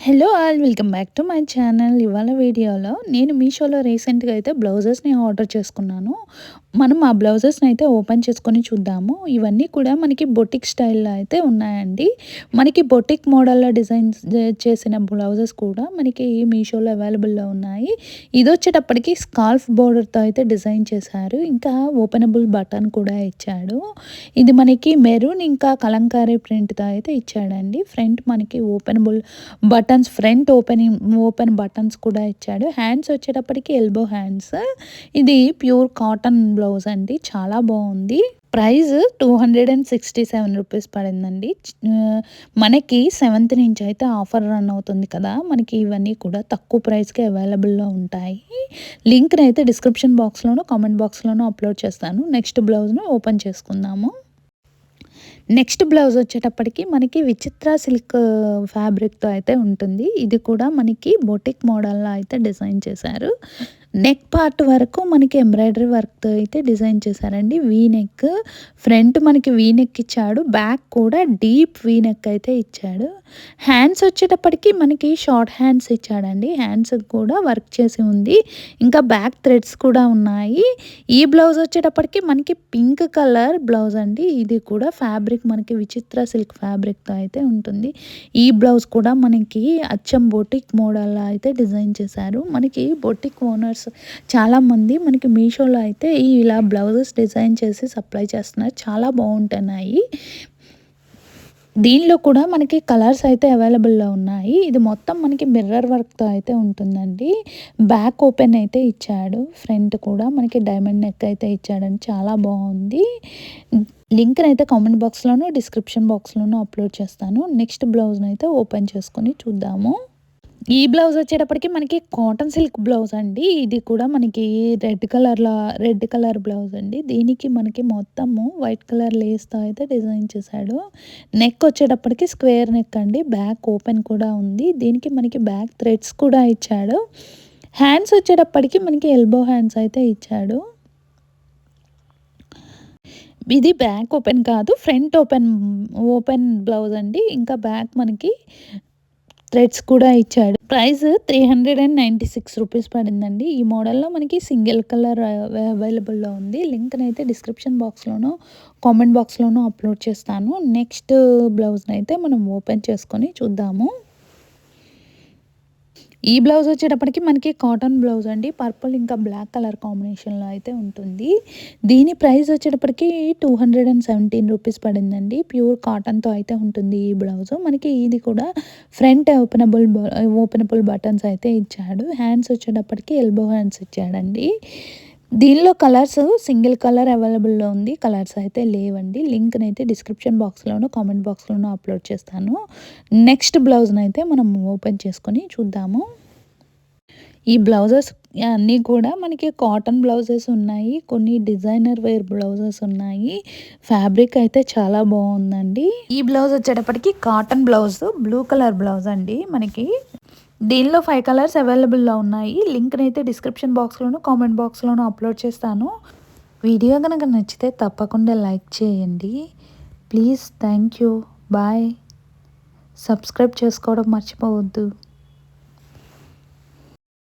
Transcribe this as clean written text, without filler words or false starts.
Hello all welcome back to my channel. ఇవాళ వీడియోలో నేను మీషోలో రీసెంట్గా అయితే బ్లౌజెస్ని ఆర్డర్ చేసుకున్నాను. మనం ఆ బ్లౌజెస్ని అయితే ఓపెన్ చేసుకొని చూద్దాము. ఇవన్నీ కూడా మనకి బొటిక్ స్టైల్లో అయితే ఉన్నాయండి. మనకి బొటిక్ మోడల్లో డిజైన్స్ చేసిన బ్లౌజెస్ కూడా మనకి మీషోలో అవైలబుల్లో ఉన్నాయి. ఇది వచ్చేటప్పటికి స్కాల్ఫ్ బోర్డర్తో అయితే డిజైన్ చేశారు. ఇంకా ఓపెనబుల్ బటన్ కూడా ఇచ్చాడు. ఇది మనకి మెరూన్ ఇంకా కలంకారీ ప్రింట్తో అయితే ఇచ్చాడండి. ఫ్రంట్ మనకి openable buttons, front open buttons కూడా ఇచ్చాడు. హ్యాండ్స్ వచ్చేటప్పటికి ఎల్బో హ్యాండ్స్. ఇది ప్యూర్ కాటన్ బ్లౌజ్ అండి, చాలా బాగుంది. ప్రైస్ 267 రూపీస్ పడిందండి. మనకి 7th నుంచి అయితే ఆఫర్ రన్ అవుతుంది కదా, మనకి ఇవన్నీ కూడా తక్కువ ప్రైస్కి అవైలబుల్లో ఉంటాయి. లింక్ని అయితే డిస్క్రిప్షన్ బాక్స్లోనూ కామెంట్ బాక్స్లోనూ అప్లోడ్ చేస్తాను. నెక్స్ట్ బ్లౌజ్ను ఓపెన్ చేసుకుందాము. నెక్స్ట్ బ్లౌజ్ వచ్చేటప్పటికి మనకి విచిత్ర సిల్క్ ఫ్యాబ్రిక్తో అయితే ఉంటుంది. ఇది కూడా మనకి బొటిక్ మోడల్లో అయితే డిజైన్ చేశారు. నెక్ పార్ట్ వరకు మనకి ఎంబ్రాయిడరీ వర్క్తో అయితే డిజైన్ చేశారండి. వీ నెక్, ఫ్రంట్ మనకి వీ నెక్ ఇచ్చాడు, బ్యాక్ కూడా డీప్ వీ నెక్ అయితే ఇచ్చాడు. హ్యాండ్స్ వచ్చేటప్పటికి మనకి షార్ట్ హ్యాండ్స్ ఇచ్చాడండి. హ్యాండ్స్ కూడా వర్క్ చేసి ఉంది, ఇంకా బ్యాక్ థ్రెడ్స్ కూడా ఉన్నాయి. ఈ బ్లౌజ్ వచ్చేటప్పటికి మనకి పింక్ కలర్ బ్లౌజ్ అండి. ఇది కూడా ఫ్యాబ్రిక్ మనకి విచిత్ర సిల్క్ ఫ్యాబ్రిక్తో అయితే ఉంటుంది. ఈ బ్లౌజ్ కూడా మనకి అచ్చం బొటిక్ మోడల్లో అయితే డిజైన్ చేశారు. మనకి బొటిక్ ఓనర్స్ చాలామంది మనకి మీషోలో అయితే ఇలా బ్లౌజెస్ డిజైన్ చేసి సప్లై చేస్తున్నారు. చాలా బాగుంటున్నాయి. దీనిలో కూడా మనకి కలర్స్ అయితే అవైలబుల్లో ఉన్నాయి. ఇది మొత్తం మనకి మిర్రర్ వర్క్తో అయితే ఉంటుందండి. బ్యాక్ ఓపెన్ అయితే ఇచ్చాడు, ఫ్రంట్ కూడా మనకి డైమండ్ నెక్ అయితే ఇచ్చాడండి, చాలా బాగుంది. లింక్ని అయితే కామెంట్ బాక్స్లోనూ డిస్క్రిప్షన్ బాక్స్లోనూ అప్లోడ్ చేస్తాను. నెక్స్ట్ బ్లౌజ్ని అయితే ఓపెన్ చేసుకొని చూద్దాము. ఈ బ్లౌజ్ వచ్చేటప్పటికి మనకి కాటన్ సిల్క్ బ్లౌజ్ అండి. ఇది కూడా మనకి రెడ్ కలర్ బ్లౌజ్ అండి. దీనికి మనకి మొత్తము వైట్ కలర్ లేస్తో అయితే డిజైన్ చేశాడు. నెక్ వచ్చేటప్పటికి స్క్వేర్ నెక్ అండి, బ్యాక్ ఓపెన్ కూడా ఉంది. దీనికి మనకి బ్యాక్ థ్రెడ్స్ కూడా ఇచ్చాడు. హ్యాండ్స్ వచ్చేటప్పటికి మనకి ఎల్బో హ్యాండ్స్ అయితే ఇచ్చాడు. ఇది బ్యాక్ ఓపెన్ కాదు, ఫ్రంట్ ఓపెన్ బ్లౌజ్ అండి. ఇంకా బ్యాక్ మనకి థ్రెడ్స్ కూడా ఇచ్చాడు. ప్రైస్ 396 రూపీస్ పడిందండి. ఈ మోడల్లో మనకి సింగిల్ కలర్ అవైలబుల్లో ఉంది. లింక్ని అయితే డిస్క్రిప్షన్ బాక్స్లోనూ కామెంట్ బాక్స్లోనూ అప్లోడ్ చేస్తాను. నెక్స్ట్ బ్లౌజ్ని అయితే మనం ఓపెన్ చేసుకొని చూద్దాము. ఈ బ్లౌజ్ వచ్చేటప్పటికి మనకి కాటన్ బ్లౌజ్ అండి. పర్పుల్ ఇంకా బ్లాక్ కలర్ కాంబినేషన్లో అయితే ఉంటుంది. దీని ప్రైస్ వచ్చేటప్పటికి 217 రూపీస్ పడిందండి. ప్యూర్ కాటన్తో అయితే ఉంటుంది ఈ బ్లౌజ్. మనకి ఇది కూడా ఫ్రంట్ ఓపెనబుల్ బటన్స్ అయితే ఇచ్చాడు. హ్యాండ్స్ వచ్చేటప్పటికి ఎల్బో హ్యాండ్స్ ఇచ్చాడండి. దీనిలో కలర్స్ సింగిల్ కలర్ అవైలబుల్లో ఉంది, కలర్స్ అయితే లేవండి. లింక్ని అయితే డిస్క్రిప్షన్ బాక్స్లోనూ కామెంట్ బాక్స్లోనూ అప్లోడ్ చేస్తాను. నెక్స్ట్ బ్లౌజ్ని అయితే మనం ఓపెన్ చేసుకొని చూద్దాము. ఈ బ్లౌజెస్ అన్నీ కూడా మనకి కాటన్ బ్లౌజెస్ ఉన్నాయి, కొన్ని డిజైనర్ వేర్ బ్లౌజెస్ ఉన్నాయి. ఫ్యాబ్రిక్ అయితే చాలా బాగుందండి. ఈ బ్లౌజ్ వచ్చేటప్పటికి cotton blouse, blue colour blouse అండి. మనకి దీనిలో 5 కలర్స్ అవైలబుల్లో ఉన్నాయి. లింక్ని అయితే డిస్క్రిప్షన్ బాక్స్లోనూ కామెంట్ బాక్స్లోనూ అప్లోడ్ చేస్తాను. వీడియో కనుక నచ్చితే తప్పకుండా లైక్ చేయండి please. Thank you, bye. Subscribe చేసుకోవడం మర్చిపోవద్దు.